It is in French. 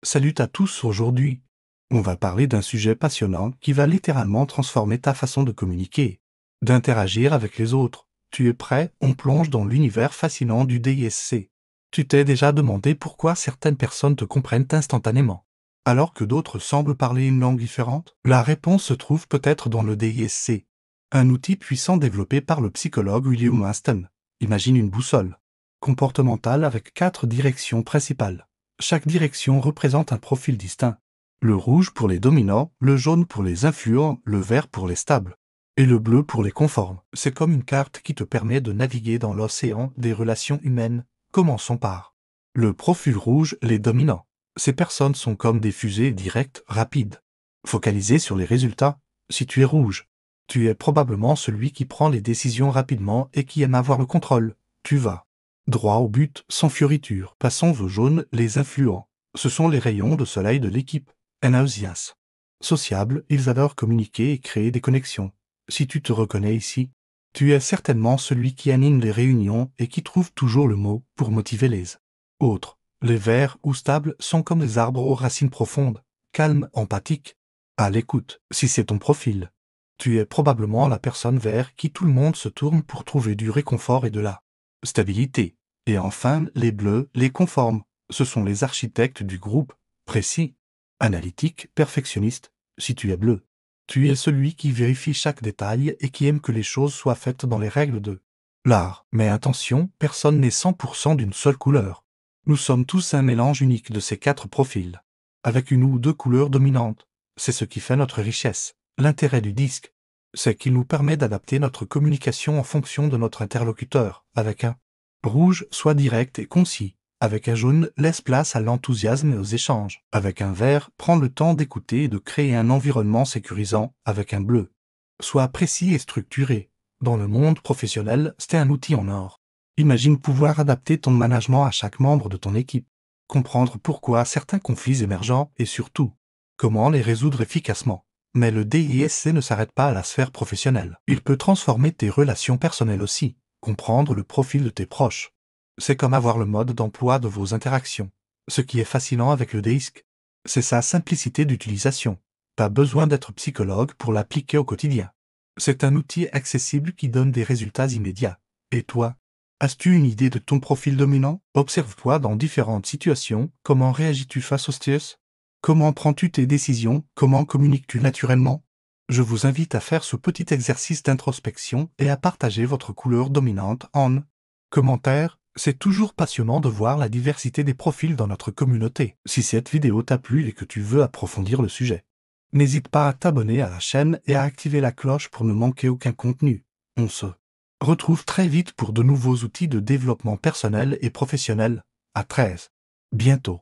Salut à tous, aujourd'hui, on va parler d'un sujet passionnant qui va littéralement transformer ta façon de communiquer, d'interagir avec les autres. Tu es prêt? On plonge dans l'univers fascinant du DISC. Tu t'es déjà demandé pourquoi certaines personnes te comprennent instantanément, alors que d'autres semblent parler une langue différente? La réponse se trouve peut-être dans le DISC, un outil puissant développé par le psychologue William Aston. Imagine une boussole comportementale avec 4 directions principales. Chaque direction représente un profil distinct. Le rouge pour les dominants, le jaune pour les influents, le vert pour les stables, et le bleu pour les conformes. C'est comme une carte qui te permet de naviguer dans l'océan des relations humaines. Commençons par le profil rouge, les dominants. Ces personnes sont comme des fusées directes, rapides, focalisées sur les résultats. Si tu es rouge, tu es probablement celui qui prend les décisions rapidement et qui aime avoir le contrôle. Tu vas droit au but, sans fioriture. Passons au jaune, les influents. Ce sont les rayons de soleil de l'équipe. Enausias. Sociables, ils adorent communiquer et créer des connexions. Si tu te reconnais ici, tu es certainement celui qui anime les réunions et qui trouve toujours le mot pour motiver les autres. Les verts ou stables sont comme des arbres aux racines profondes, calmes, empathiques, à l'écoute. Si c'est ton profil, tu es probablement la personne vers qui tout le monde se tourne pour trouver du réconfort et de la stabilité. Et enfin, les bleus, les conformes. Ce sont les architectes du groupe, précis, analytique, perfectionniste. Si tu es bleu, tu es celui qui vérifie chaque détail et qui aime que les choses soient faites dans les règles de l'art. Mais attention, personne n'est 100% d'une seule couleur. Nous sommes tous un mélange unique de ces 4 profils, avec une ou 2 couleurs dominantes. C'est ce qui fait notre richesse. L'intérêt du disque, c'est qu'il nous permet d'adapter notre communication en fonction de notre interlocuteur. Avec un rouge, sois direct et concis. Avec un jaune, laisse place à l'enthousiasme et aux échanges. Avec un vert, prends le temps d'écouter et de créer un environnement sécurisant. Avec un bleu, sois précis et structuré. Dans le monde professionnel, c'est un outil en or. Imagine pouvoir adapter ton management à chaque membre de ton équipe, comprendre pourquoi certains conflits émergents et surtout, comment les résoudre efficacement. Mais le DISC ne s'arrête pas à la sphère professionnelle. Il peut transformer tes relations personnelles aussi, comprendre le profil de tes proches. C'est comme avoir le mode d'emploi de vos interactions. Ce qui est fascinant avec le DISC, c'est sa simplicité d'utilisation. Pas besoin d'être psychologue pour l'appliquer au quotidien. C'est un outil accessible qui donne des résultats immédiats. Et toi, as-tu une idée de ton profil dominant? Observe-toi dans différentes situations. Comment réagis-tu face au stress? Comment prends-tu tes décisions? Comment communiques-tu naturellement? Je vous invite à faire ce petit exercice d'introspection et à partager votre couleur dominante en commentaire. C'est toujours passionnant de voir la diversité des profils dans notre communauté. Si cette vidéo t'a plu et que tu veux approfondir le sujet, n'hésite pas à t'abonner à la chaîne et à activer la cloche pour ne manquer aucun contenu. On se retrouve très vite pour de nouveaux outils de développement personnel et professionnel. À très bientôt.